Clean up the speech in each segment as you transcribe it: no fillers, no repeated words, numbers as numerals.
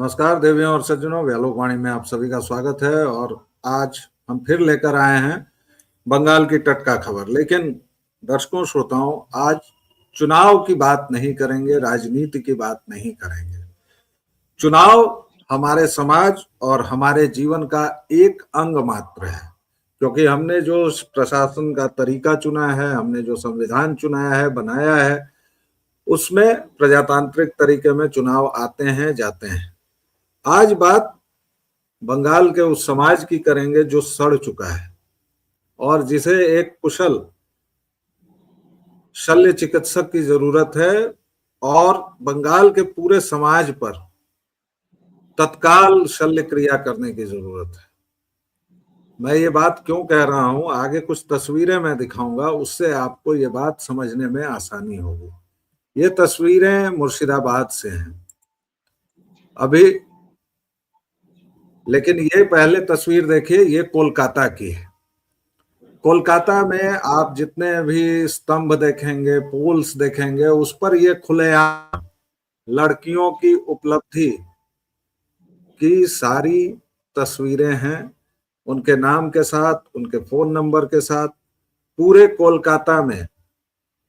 नमस्कार देवियों और सज्जनों, व्यालोक वाणी में आप सभी का स्वागत है। और आज हम फिर लेकर आए हैं बंगाल की टटका खबर। लेकिन दर्शकों श्रोताओं, आज चुनाव की बात नहीं करेंगे, राजनीति की बात नहीं करेंगे। चुनाव हमारे समाज और हमारे जीवन का एक अंग मात्र है, क्योंकि हमने जो प्रशासन का तरीका चुना है, हमने जो संविधान चुनाया है, बनाया है, उसमें प्रजातांत्रिक तरीके में चुनाव आते हैं, जाते हैं। आज बात बंगाल के उस समाज की करेंगे जो सड़ चुका है और जिसे एक कुशल शल्य चिकित्सक की जरूरत है, और बंगाल के पूरे समाज पर तत्काल शल्य क्रिया करने की जरूरत है। मैं ये बात क्यों कह रहा हूं, आगे कुछ तस्वीरें मैं दिखाऊंगा, उससे आपको ये बात समझने में आसानी होगी। ये तस्वीरें मुर्शिदाबाद से हैं अभी, लेकिन ये पहले तस्वीर देखिए, ये कोलकाता की है। कोलकाता में आप जितने भी स्तंभ देखेंगे, पोल्स देखेंगे, उस पर ये खुलेआम लड़कियों की उपलब्धि की सारी तस्वीरें हैं, उनके नाम के साथ, उनके फोन नंबर के साथ। पूरे कोलकाता में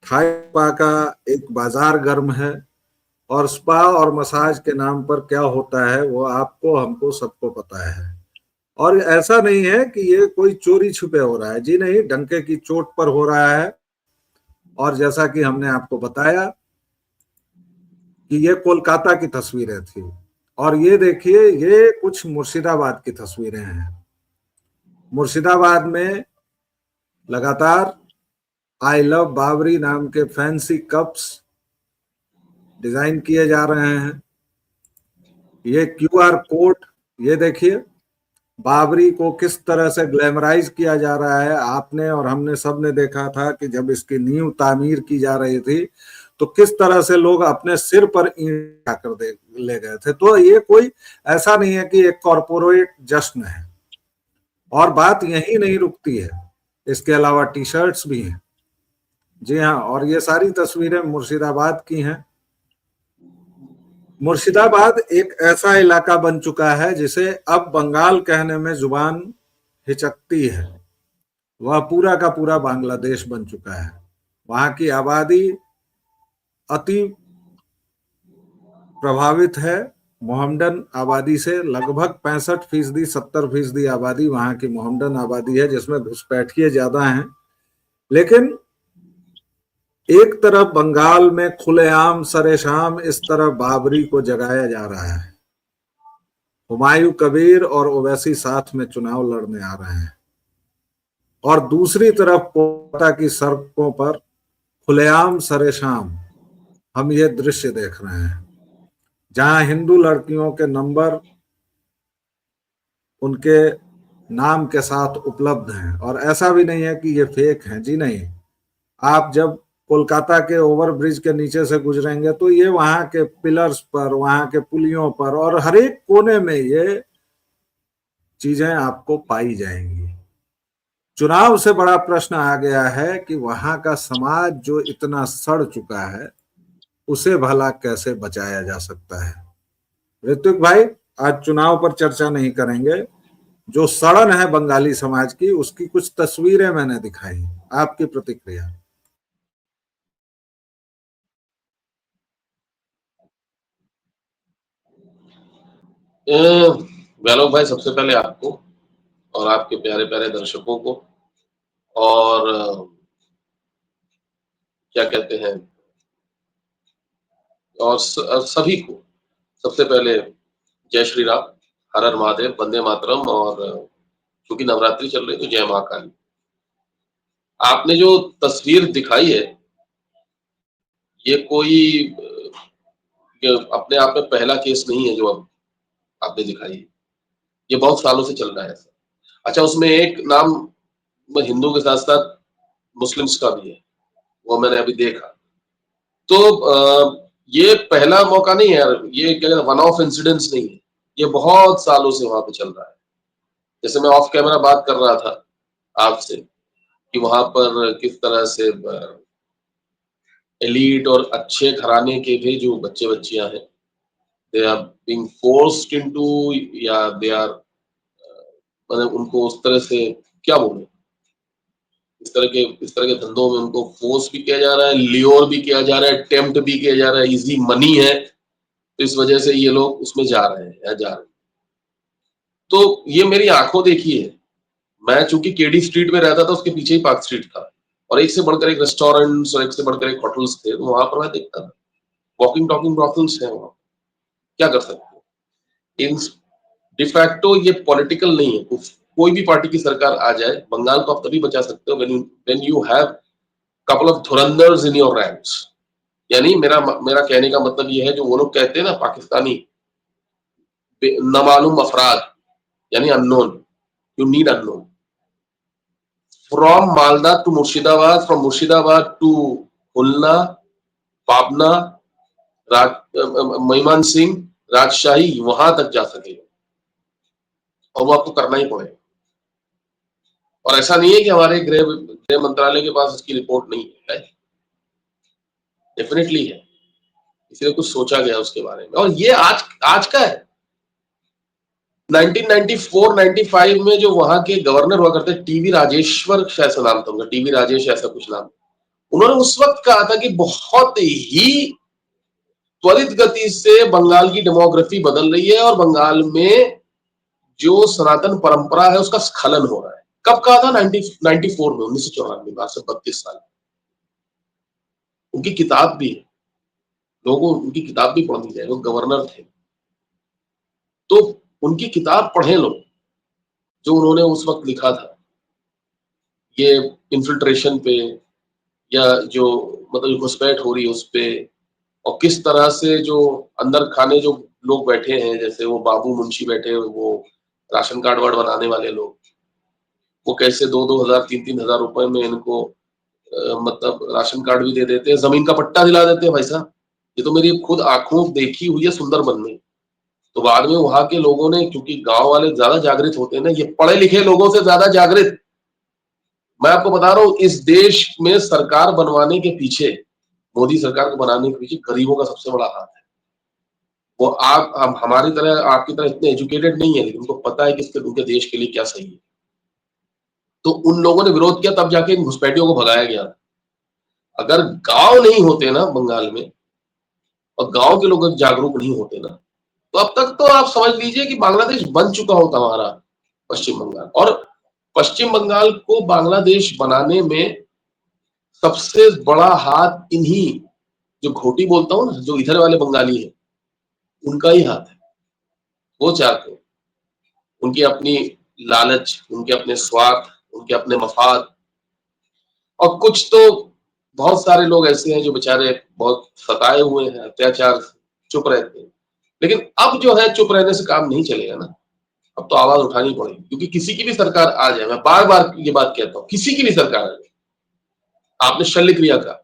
थाई स्पा का एक बाजार गर्म है, और स्पा और मसाज के नाम पर क्या होता है वो आपको, हमको, सबको पता है। और ऐसा नहीं है कि ये कोई चोरी छुपे हो रहा है, जी नहीं, डंके की चोट पर हो रहा है। और जैसा कि हमने आपको बताया कि ये कोलकाता की तस्वीरें थी, और ये देखिए, ये कुछ मुर्शिदाबाद की तस्वीरें हैं। मुर्शिदाबाद में लगातार आई लव बाबरी नाम के फैंसी कप्स डिजाइन किए जा रहे हैं। ये क्यूआर कोड, ये देखिए, बाबरी को किस तरह से ग्लैमराइज किया जा रहा है। आपने और हमने सबने देखा था कि जब इसकी नींव तामीर की जा रही थी तो किस तरह से लोग अपने सिर पर ईंट कर दे ले गए थे। तो ये कोई ऐसा नहीं है कि एक कॉरपोरेट जश्न है। और बात यही नहीं रुकती है, इसके अलावा टी शर्ट्स भी हैं। जी हाँ, और ये सारी तस्वीरें मुर्शिदाबाद की हैं। मुर्शिदाबाद एक ऐसा इलाका बन चुका है जिसे अब बंगाल कहने में जुबान हिचकती है। वह पूरा का पूरा बांग्लादेश बन चुका है। वहां की आबादी अति प्रभावित है मोहम्मडन आबादी से। लगभग 65%, 70% आबादी वहां की मोहम्मडन आबादी है, जिसमें घुसपैठिए ज्यादा हैं। लेकिन एक तरफ बंगाल में खुलेआम सरेशाम इस तरफ बाबरी को जगाया जा रहा है। हुमायूं कबीर और ओवैसी साथ में चुनाव लड़ने आ रहे हैं, और दूसरी तरफ कोलकाता की सड़कों पर खुलेआम सरेशाम हम ये दृश्य देख रहे हैं, जहां हिंदू लड़कियों के नंबर उनके नाम के साथ उपलब्ध हैं। और ऐसा भी नहीं है कि ये फेक हैं, जी नहीं। आप जब कोलकाता के ओवरब्रिज के नीचे से गुजरेंगे तो ये वहां के पिलर्स पर, वहां के पुलियों पर और हर एक कोने में ये चीजें आपको पाई जाएंगी। चुनाव से बड़ा प्रश्न आ गया है कि वहां का समाज जो इतना सड़ चुका है, उसे भला कैसे बचाया जा सकता है। ऋत्विक भाई, आज चुनाव पर चर्चा नहीं करेंगे। जो सड़न है बंगाली समाज की, उसकी कुछ तस्वीरें मैंने दिखाई, आपकी प्रतिक्रिया। वैलोक भाई, सबसे पहले आपको और आपके प्यारे प्यारे दर्शकों को, और क्या कहते हैं, और सभी को सबसे पहले जय श्री राम, हर हर महादेव, वंदे मातरम। और क्योंकि नवरात्रि चल रही तो जय मां काली। आपने जो तस्वीर दिखाई है, ये कोई ये अपने आप में पहला केस नहीं है जो अब आपने दिखाई है। ये बहुत सालों से चल रहा है ऐसा। अच्छा, उसमें एक नाम हिंदू के साथ साथ मुस्लिम्स का भी है, वो मैंने अभी देखा। तो ये पहला मौका नहीं है यार, ये क्या वन ऑफ इंसिडेंट्स नहीं है, ये बहुत सालों से वहां पे चल रहा है। जैसे मैं ऑफ कैमरा बात कर रहा था आपसे कि वहां पर किस तरह से एलीट और अच्छे घराने के भी जो बच्चे बच्चियां हैं, they are being forced into, या they are मतलब उनको उस तरह से क्या बोलूं, इस तरह के धंधों में उनको फोर्स भी किया जा रहा है, लियोर भी किया जा रहा है, टेम्प्ट भी किया जा रहा है, इजी मनी है, तो इस वजह से ये लोग उसमें जा रहे हैं या जा रहे हैं। तो ये मेरी आंखों देखी है। मैं चूंकि केडी स्ट्रीट में रहता था, उसके पीछे ही पार्क स्ट्रीट था, और एक से बढ़कर एक रेस्टोरेंट्स और एक से बढ़कर एक होटल्स थे, तो वहां पर मैं देखता था वॉकिंग टॉकिंग ब्रॉथल्स है वहां। क्या कर सकते हैं इन डिफैक्टो, ये पॉलिटिकल नहीं है। कोई भी पार्टी की सरकार आ जाए, बंगाल को आप तभी बचा सकते हो when you have couple of धुरंधर्स इन योर रैंक्स। यानी मेरा मेरा कहने का मतलब ये है, जो वो लोग कहते हैं ना पाकिस्तानी नामालूम अफराद, यानी unknown, you need unknown. From Malda to Murshidabad, from Murshidabad to Khulna, Pabna, Mymensingh, राजशाही, वहां तक जा सके, और वो आपको करना ही पड़ेगा। और ऐसा नहीं है कि हमारे गृह मंत्रालय के पास इसकी रिपोर्ट नहीं है, डेफिनेटली है, इसलिए कुछ सोचा गया उसके बारे में। और ये आज का है। 1994-95 में जो वहां के गवर्नर हुआ करते, टीवी राजेश्वर शायद से नाम था उनका, टीवी राजेश ऐसा कुछ नाम, उन्होंने उस वक्त कहा था कि बहुत ही त्वरित गति से बंगाल की डेमोग्राफी बदल रही है और बंगाल में जो सनातन परंपरा है उसका स्खलन हो रहा है। कब कहा था? 1994 में, 1994 में, आज से 32 साल। उनकी किताब भी है, लोगों उनकी किताब भी पढ़नी चाहिए, वो गवर्नर थे, तो उनकी किताब पढ़े लोग, जो उन्होंने उस वक्त लिखा था ये इन्फिल्ट्रेशन पे, या जो मतलब घुसपैठ हो रही है उस पे, और किस तरह से जो अंदर खाने जो लोग बैठे हैं, जैसे वो बाबू मुंशी बैठे हैं, वो राशन कार्ड वार्ड बनाने वाले लोग, वो कैसे 2-2 हजार 3-3 हजार रुपए में इनको मतलब राशन कार्ड भी दे देते हैं, जमीन का पट्टा दिला देते हैं। भाई साहब, ये तो मेरी खुद आंखों देखी हुई है सुंदरबन में। तो बाद में वहां के लोगों ने, क्योंकि गांव वाले ज्यादा जागृत होते हैं ना, ये पढ़े लिखे लोगों से ज्यादा जागृत, मैं आपको बता रहा हूं, इस देश में सरकार बनवाने के पीछे, मोदी सरकार को बनाने के पीछे गरीबों का सबसे बड़ा हाथ है। वो आप हमारी तरह, आपकी तरह इतने एजुकेटेड नहीं है, लेकिन उनको पता है कि इसके उनके देश के लिए क्या सही है। तो उन लोगों ने विरोध किया, तब जाके इन घुसपैठियों को भगाया गया। अगर गांव नहीं होते ना बंगाल में, और गांव के लोग जागरूक नहीं होते ना, तो अब तक तो आप समझ लीजिए कि बांग्लादेश बन चुका होता हमारा पश्चिम बंगाल। और पश्चिम बंगाल को बांग्लादेश बनाने में सबसे बड़ा हाथ इन्हीं, जो घोटी बोलता हूं ना, जो इधर वाले बंगाली है, उनका ही हाथ है। वो चाहते हैं, उनकी अपनी लालच, उनके अपने स्वार्थ, उनके अपने मफाद, और कुछ तो बहुत सारे लोग ऐसे हैं जो बेचारे बहुत सताए हुए हैं, अत्याचार, चुप रहते हैं। लेकिन अब जो है, चुप रहने से काम नहीं चलेगा ना, अब तो आवाज उठानी पड़ेगी, क्योंकि किसी की भी सरकार आ जाए, मैं बार बार ये बात कहता हूं, किसी की भी सरकार आ जाए, आपने शल्य क्रिया का,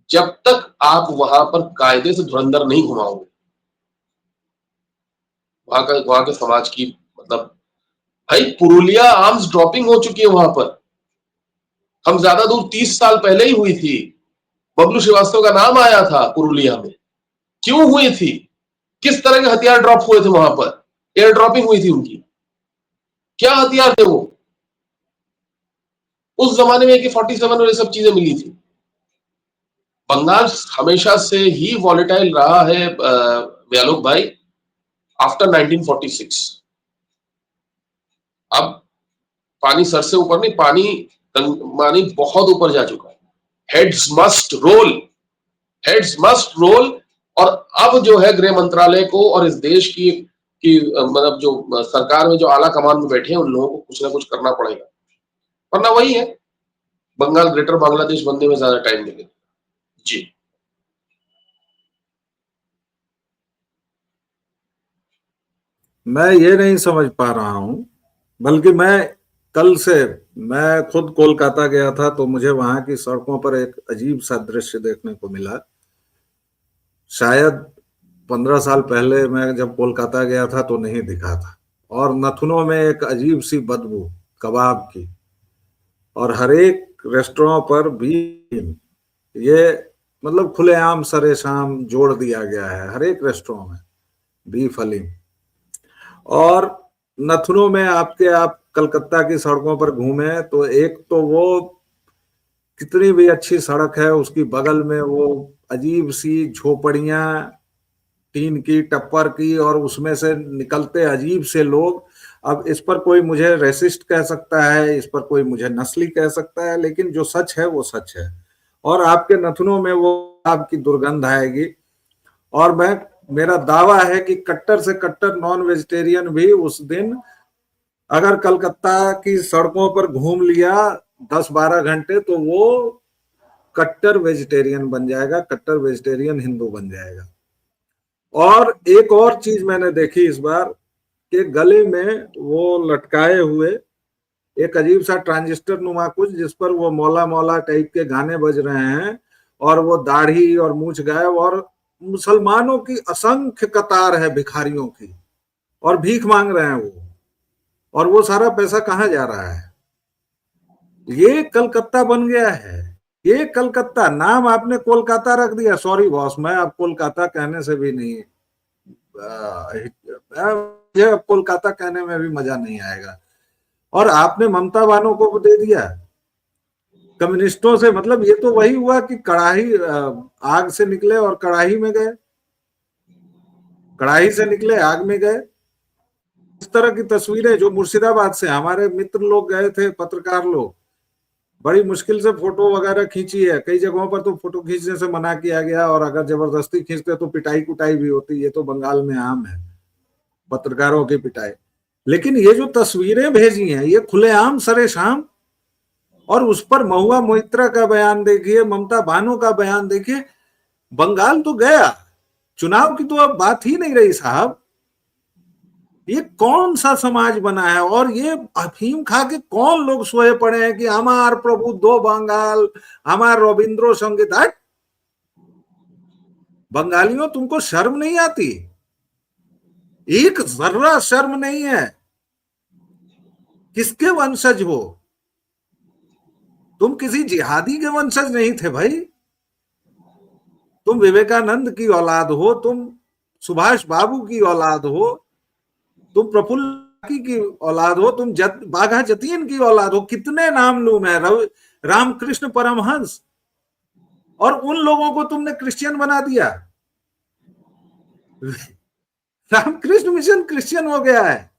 जब तक आप वहां पर कायदे से धुरंधर नहीं घुमाओगे, वहां के समाज की मतलब, भाई पुरुलिया आर्म्स ड्रॉपिंग हो चुकी है वहां पर। हम ज्यादा दूर 30 साल पहले ही हुई थी, बबलू श्रीवास्तव का नाम आया था पुरुलिया में। क्यों हुई थी? किस तरह के हथियार ड्रॉप हुए थे वहां पर? एयर ड्रॉपिंग हुई थी उनकी। क्या हथियार थे वो? उस जमाने में AK-47 और ये सब चीजें मिली थी। बंगाल हमेशा से ही वॉलेटाइल रहा है व्यालोक भाई, आफ्टर 1946। अब पानी सर से ऊपर नहीं, पानी बहुत ऊपर जा चुका है। Heads must roll, heads must roll. और अब जो है गृह मंत्रालय को और इस देश की मतलब जो सरकार में जो आला कमान में बैठे हैं, उन लोगों को कुछ ना कुछ करना पड़ेगा, वरना वही है, बंगाल ग्रेटर बांग्लादेश बनने में ज्यादा टाइम लगेगा। जी, मैं ये नहीं समझ पा रहा हूं, बल्कि कल से मैं खुद कोलकाता गया था, तो मुझे वहां की सड़कों पर एक अजीब सा दृश्य देखने को मिला। शायद 15 साल पहले मैं जब कोलकाता गया था तो नहीं दिखा था। और नथुनों में एक अजीब सी बदबू कबाब की, और हर एक रेस्टोरेंट पर भी ये मतलब खुलेआम सरेआम जोड़ दिया गया है हर एक रेस्टोरेंट में। बीफ हलीम। और नथुनों में आपके, आप कलकत्ता की सड़कों पर घूमे तो एक तो वो कितनी भी अच्छी सड़क है, उसकी बगल में वो अजीब सी झोपड़ियां, टीन की, टप्पर की, और उसमें से निकलते अजीब से लोग। अब इस पर कोई मुझे रेसिस्ट कह सकता है, इस पर कोई मुझे नस्ली कह सकता है, लेकिन जो सच है वो सच है। और आपके नथुनों में वो आपकी दुर्गंध आएगी। और मैं, मेरा दावा है कि कट्टर से कट्टर नॉन वेजिटेरियन भी उस दिन अगर कलकत्ता की सड़कों पर घूम लिया 10-12 घंटे, तो वो कट्टर वेजिटेरियन बन जाएगा, कट्टर वेजिटेरियन हिंदू बन जाएगा। और एक और चीज मैंने देखी इस बार, कि गले में वो लटकाए हुए एक अजीब सा ट्रांजिस्टर नुमा कुछ, जिस पर वो मौला मौला टाइप के गाने बज रहे हैं, और वो दाढ़ी और मूछ गायब, और मुसलमानों की असंख्य कतार है भिखारियों की, और भीख मांग रहे हैं वो। और वो सारा पैसा कहाँ जा रहा है? ये कलकत्ता बन गया है। ये कलकत्ता, नाम आपने कोलकाता रख दिया। सॉरी बॉस, मैं अब कोलकाता कहने से भी नहीं, मुझे अब कोलकाता कहने में भी मजा नहीं आएगा। और आपने ममता बानो को दे दिया कम्युनिस्टों से। मतलब ये तो वही हुआ कि कड़ाही, आग से निकले और कड़ाही में गए, कड़ाही से निकले आग में गए। इस तरह की तस्वीरें जो मुर्शिदाबाद से हमारे मित्र लोग गए थे, पत्रकार लोग, बड़ी मुश्किल से फोटो वगैरह खींची है। कई जगहों पर तो फोटो खींचने से मना किया गया, और अगर जबरदस्ती खींचते तो पिटाई कुटाई भी होती। ये तो बंगाल में आम है, पत्रकारों की पिटाई। लेकिन ये जो तस्वीरें भेजी हैं, ये खुलेआम सरेशाम। और उस पर महुआ मोइत्रा का बयान देखिए, ममता बानो का बयान देखिए। बंगाल तो गया, चुनाव की तो अब बात ही नहीं रही साहब। ये कौन सा समाज बना है? और ये अफीम खा के कौन लोग सोए पड़े हैं कि हमार प्रभु दो बंगाल, हमार रविंद्रो संगीत। हट, बंगालियों तुमको शर्म नहीं आती? एक जर्रा शर्म नहीं है? किसके वंशज हो तुम? किसी जिहादी के वंशज नहीं थे भाई। तुम विवेकानंद की औलाद हो, तुम सुभाष बाबू की औलाद हो, तुम प्रफुल्ल की औलाद हो, तुम बाघा जतीन की औलाद हो। कितने नाम लूं मैं, रामकृष्ण परमहंस। और उन लोगों को तुमने क्रिश्चियन बना दिया। रामकृष्ण मिशन क्रिश्चियन हो गया है।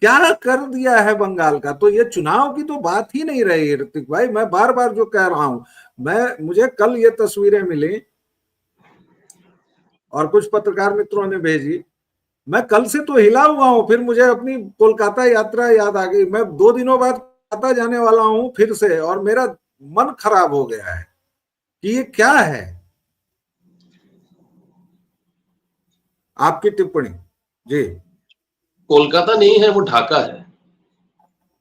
क्या कर दिया है बंगाल का? तो ये चुनाव की तो बात ही नहीं रही ऋतिक भाई। मैं बार बार जो कह रहा हूं, मुझे कल ये तस्वीरें मिली और कुछ पत्रकार मित्रों ने भेजी। मैं कल से तो हिला हुआ हूं, फिर मुझे अपनी कोलकाता यात्रा याद आ गई। मैं 2 दिनों बाद कोलकाता जाने वाला हूं फिर से, और मेरा मन खराब हो गया है कि ये क्या है। आपकी टिप्पणी जी। कोलकाता नहीं है, वो ढाका है।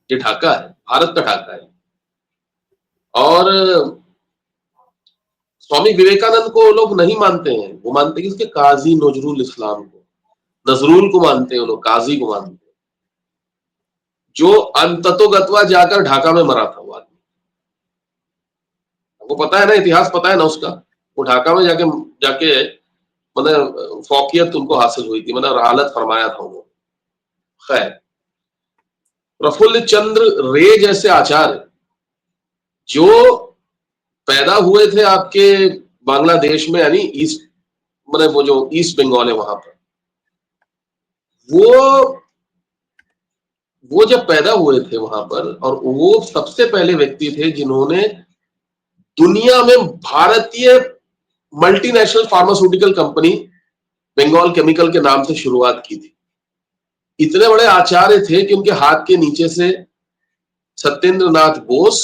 ये ढाका है, भारत का ढाका है। और स्वामी विवेकानंद को लोग नहीं मानते हैं, वो मानते हैं कि उसके काजी नजरुल इस्लाम को, नजरुल को मानते हैं वो लोग, काजी को मानते हैं, जो अंततोगत्वा जाकर ढाका में मरा था वो आदमी। आपको पता है ना, इतिहास पता है ना उसका। वो ढाका में जाके जाके मतलब फौकियत उनको हासिल हुई थी, मतलब हालत फरमाया था उन्होंने। खैर, प्रफुल्ल चंद्र रे जैसे आचार्य जो पैदा हुए थे आपके बांग्लादेश में, यानी ईस्ट, मतलब वो जो ईस्ट बंगाल है वहां पर, वो वो जब पैदा हुए थे वहां पर, और वो सबसे पहले व्यक्ति थे जिन्होंने दुनिया में भारतीय multinational pharmaceutical company Bengal chemical के नाम से शुरुआत की थी। इतने बड़े आचार्य थे कि उनके हाथ के नीचे से सत्येंद्र नाथ बोस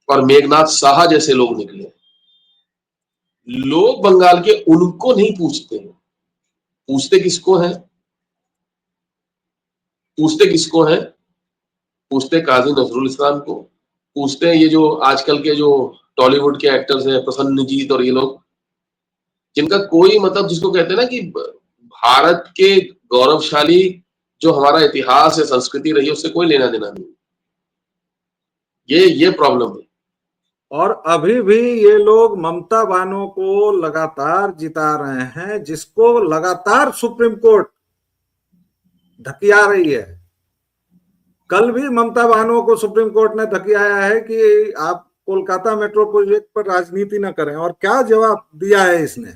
और मेघनाथ साहा जैसे लोग निकले। लोग बंगाल के उनको नहीं पूछते, पूछते किसको है? पूछते किसको है? पूछते काजी नजरुल इस्लाम को। पूछते हैं ये जो आजकल के जो टॉलीवुड के एक्टर्स हैं, प्रसन्नजीत और ये लोग, जिनका कोई मतलब, जिसको कहते हैं ना कि भारत के गौरवशाली जो हमारा इतिहास है, संस्कृति रही है, उससे कोई लेना देना नहीं। ये प्रॉब्लम है। और अभी भी ये लोग ममता बानो को लगातार जिता रहे हैं, जिसको लगातार सुप्रीम कोर्ट धकिया रही है। कल भी ममता बानो को सुप्रीम कोर्ट ने धकियाया है कि आप कोलकाता मेट्रो प्रोजेक्ट पर राजनीति न करें। और क्या जवाब दिया है इसने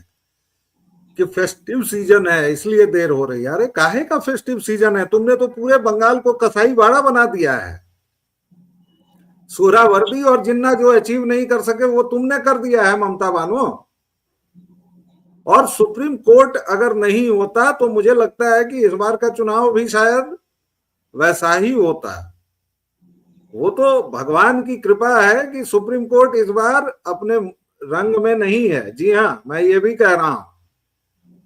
कि फेस्टिव सीजन है इसलिए देर हो रही है। अरे काहे का फेस्टिव सीजन है? तुमने तो पूरे बंगाल को कसाई बाड़ा बना दिया है। सुहरावर्दी और जिन्ना जो अचीव नहीं कर सके वो तुमने कर दिया है ममता बानो। और सुप्रीम कोर्ट अगर नहीं होता तो मुझे लगता है कि इस बार का चुनाव भी शायद वैसा ही होता। वो तो भगवान की कृपा है कि सुप्रीम कोर्ट इस बार अपने रंग में नहीं है। जी हाँ, मैं ये भी कह रहा हूं,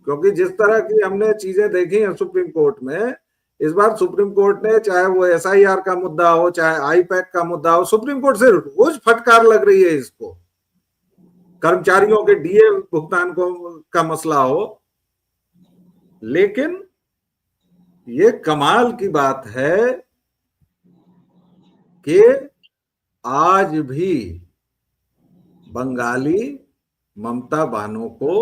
क्योंकि जिस तरह की हमने चीजें देखी हैं सुप्रीम कोर्ट में, इस बार सुप्रीम कोर्ट ने, चाहे वो एसआईआर का मुद्दा हो, चाहे आईपैक का मुद्दा हो, सुप्रीम कोर्ट से रोज फटकार लग रही है इसको। कर्मचारियों के डीए भुगतान को का मसला हो। लेकिन ये कमाल की बात है कि आज भी बंगाली ममता बानो को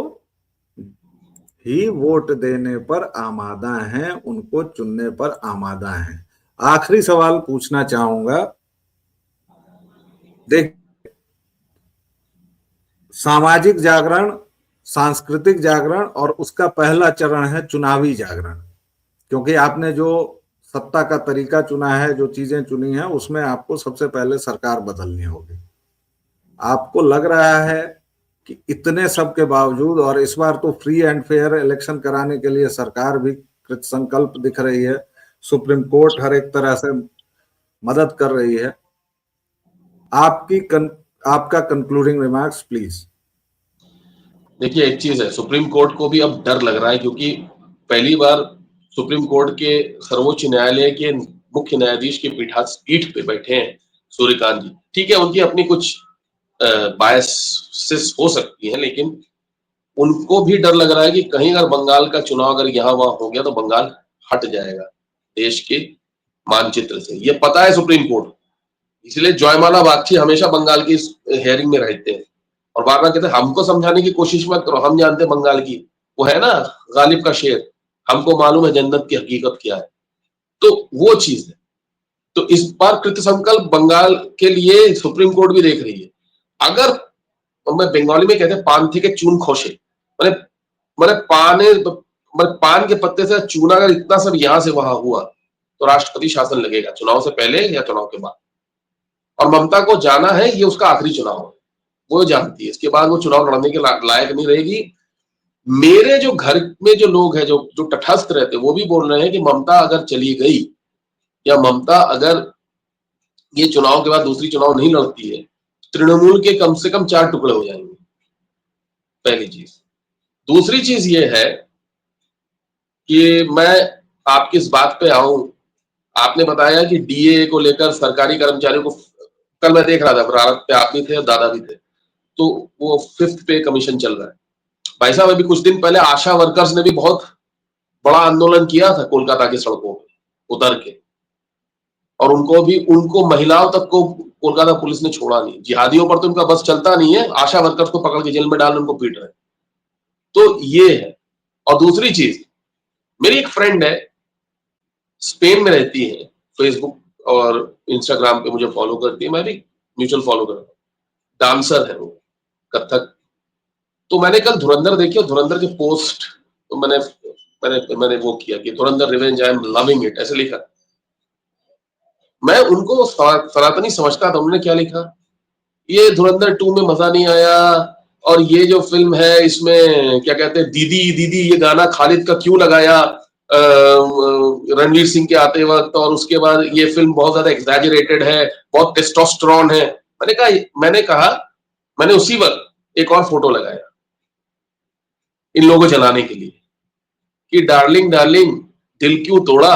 ही वोट देने पर आमादा हैं, उनको चुनने पर आमादा हैं। आखिरी सवाल पूछना चाहूंगा। देख, सामाजिक जागरण, सांस्कृतिक जागरण और उसका पहला चरण है चुनावी जागरण। क्योंकि आपने जो सत्ता का तरीका चुना है, जो चीजें चुनी हैं, उसमें आपको सबसे पहले सरकार बदलनी होगी। आपको लग रहा है कि इतने सब के बावजूद, और इस बार तो फ्री एंड फेयर इलेक्शन कराने के लिए सरकार भी कृत संकल्प दिख रही है, सुप्रीम कोर्ट हर एक तरह से मदद कर रही है, आपका कंक्लूडिंग रिमार्क्स प्लीज। देखिए, एक चीज है, सुप्रीम कोर्ट को भी अब डर लग रहा है, क्योंकि पहली बार सुप्रीम कोर्ट के सर्वोच्च न्यायालय के मुख्य न्यायाधीश की पीठ पे बैठे हैं सूर्यकांत जी। ठीक है, उनकी अपनी कुछ बायसेस हो सकती है, लेकिन उनको भी डर लग रहा है कि कहीं अगर बंगाल का चुनाव अगर यहाँ वहां हो गया तो बंगाल हट जाएगा देश के मानचित्र से। ये पता है सुप्रीम कोर्ट, इसलिए जयमाला बागची हमेशा बंगाल की हेयरिंग में रहते हैं और बार बार कहते हैं हमको समझाने की कोशिश मत करो, हम जानते बंगाल की। वो है ना गालिब का शेर, हमको मालूम है जन्नत की हकीकत क्या है। तो वो चीज है। तो इस बार कृत संकल्प बंगाल के लिए सुप्रीम कोर्ट भी देख रही है। अगर मैं बंगाली में कहते हैं पान थी के चून खोशे, मैंने मैंने पान के पत्ते से चूना अगर इतना सब यहां से वहां हुआ तो राष्ट्रपति शासन लगेगा, चुनाव से पहले या चुनाव के बाद। और ममता को जाना है, ये उसका आखिरी चुनाव है, वो जानती है इसके बाद वो चुनाव लड़ने के लायक नहीं रहेगी। मेरे जो घर में जो लोग हैं, जो तटस्थ रहते, वो भी बोल रहे हैं कि ममता अगर चली गई या ममता अगर ये चुनाव के बाद दूसरी चुनाव नहीं लड़ती है, तृणमूल के कम से कम 4 टुकड़े हो जाएंगे, पहली चीज। दूसरी चीज ये है कि मैं आपकी इस बात पे आऊं, आपने बताया कि डीए को लेकर सरकारी कर्मचारियों को, कल मैं देख रहा था प्रारंभ पे आप भी थे और दादा भी थे, तो वो 5th पे कमीशन चल रहा है। भाई साहब, अभी कुछ दिन पहले आशा वर्कर्स ने भी बहुत बड़ा आंदोलन किया था कोलकाता की सड़कों पे उतर के, और उनको महिलाओं तक को कोलकाता पुलिस ने छोड़ा नहीं। जिहादियों पर तो उनका बस चलता नहीं है, आशा वर्कर्स को पकड़ के जेल में डाल उनको पीट रहे। तो ये है। और दूसरी चीज, मेरी एक फ्रेंड है, स्पेन में रहती है, फेसबुक और इंस्टाग्राम पे मुझे फॉलो करती है, मैं भी म्यूचुअल फॉलो करता हूँ, डांसर है वो, कथक। तो मैंने कल धुरंधर देखी और धुरंधर के पोस्ट, तो मैंने वो किया कि धुरंधर revenge, I am loving it, ऐसे लिखा। मैं उनको सनातनी समझता था। उन्होंने क्या लिखा, ये धुरंधर 2 में मजा नहीं आया, और ये जो फिल्म है इसमें क्या कहते हैं, दीदी दीदी ये गाना खालिद का क्यों लगाया रणवीर सिंह के आते वक्त, और उसके बाद ये फिल्म बहुत ज्यादा एग्जैजरेटेड है, बहुत टेस्टोस्टेरोन है। मैंने उसी वक्त एक और फोटो लगाया इन लोगों को जलाने के लिए कि डार्लिंग डार्लिंग दिल क्यों तोड़ा,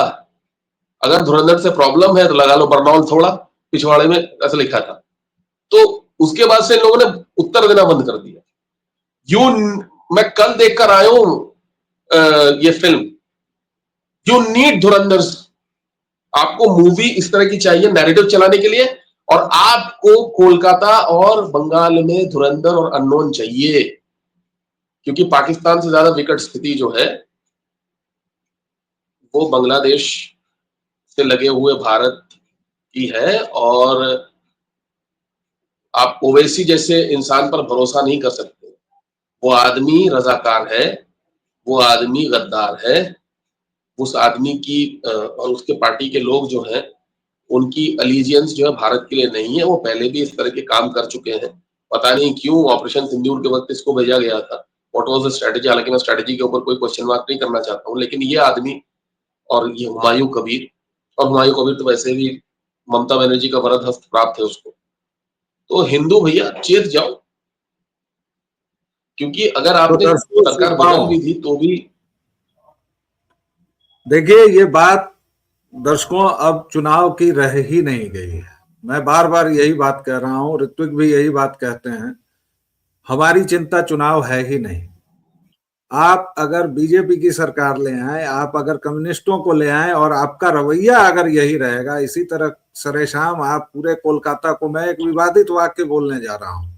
अगर धुरंधर से प्रॉब्लम है तो लगा लो बर्नौल थोड़ा पिछवाड़े में, ऐसा लिखा था। तो उसके बाद से इन लोगों ने उत्तर देना बंद कर दिया। मैं कल देखकर आया हूं ये फिल्म, यू नीड धुरंधर। आपको मूवी इस तरह की चाहिए नैरेटिव चलाने के लिए, और आपको कोलकाता और बंगाल में धुरंधर और अननोन चाहिए, क्योंकि पाकिस्तान से ज्यादा विकट स्थिति जो है वो बांग्लादेश से लगे हुए भारत की है। और आप ओवैसी जैसे इंसान पर भरोसा नहीं कर सकते। वो आदमी रजाकार है, वो आदमी गद्दार है। उस आदमी की और उसके पार्टी के लोग जो हैं उनकी अलीजियंस जो है भारत के लिए नहीं है। वो पहले भी इस तरह के काम कर चुके हैं। पता नहीं क्यों ऑपरेशन सिंदूर के वक्त इसको भेजा गया था, व्हाट वाज द स्ट्रेटजी। हालांकि मैं स्ट्रेटजी के ऊपर कोई क्वेश्चन मार्क नहीं करना चाहता हूँ, लेकिन ये आदमी और ये हुमायूं कबीर, और हुमायूं कबीर तो वैसे भी ममता बनर्जी का वरद हस्त प्राप्त है उसको। तो हिंदू भैया चेत जाओ, क्योंकि अगर तो आपने दर्शकों सरकार बदल श्रोताओं, भी दी तो भी देखिए ये बात दर्शकों अब चुनाव की रह ही नहीं गई है। मैं बार बार यही बात कह रहा हूं, ऋत्विक भी यही बात कहते हैं, हमारी चिंता चुनाव है ही नहीं। आप अगर बीजेपी की सरकार ले आए, आप अगर कम्युनिस्टों को ले आए और आपका रवैया अगर यही रहेगा, इसी तरह सरेशाम आप पूरे कोलकाता को, मैं एक विवादित वाक्य बोलने जा रहा हूं,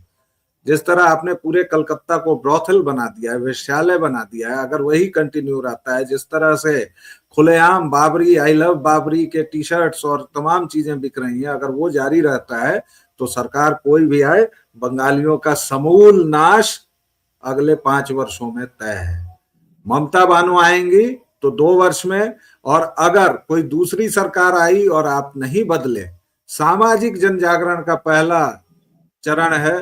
जिस तरह आपने पूरे कलकत्ता को ब्रोथल बना दिया है, वेश्यालय बना दिया है, अगर वही कंटिन्यू रहता है, जिस तरह से खुलेआम बाबरी, आई लव बाबरी के टी शर्ट्स और तमाम चीजें बिक रही हैं, अगर वो जारी रहता है तो सरकार कोई भी आए, बंगालियों का समूल नाश अगले 5 वर्षों में तय है। ममता बानो आएंगी तो 2 वर्ष में, और अगर कोई दूसरी सरकार आई और आप नहीं बदले, सामाजिक जन जागरण का पहला चरण है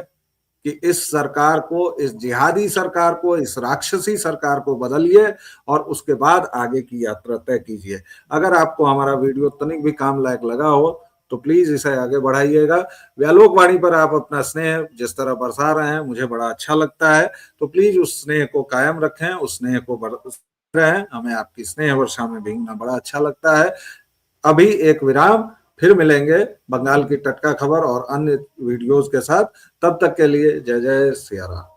कि इस सरकार को, इस जिहादी सरकार को, इस राक्षसी सरकार को बदलिए और उसके बाद आगे की यात्रा तय कीजिए। अगर आपको हमारा वीडियो तनिक भी काम लायक लगा हो तो प्लीज इसे आगे बढ़ाइएगा। व्यालोक वाणी पर आप अपना स्नेह जिस तरह बरसा रहे हैं मुझे बड़ा अच्छा लगता है, तो प्लीज उस स्नेह को कायम रखें, उस स्नेह को रहें। हमें आपकी स्नेह वर्षा में भीगना बड़ा अच्छा लगता है। अभी एक विराम, फिर मिलेंगे बंगाल की टटका खबर और अन्य वीडियोस के साथ। तब तक के लिए जय जय सिया राम।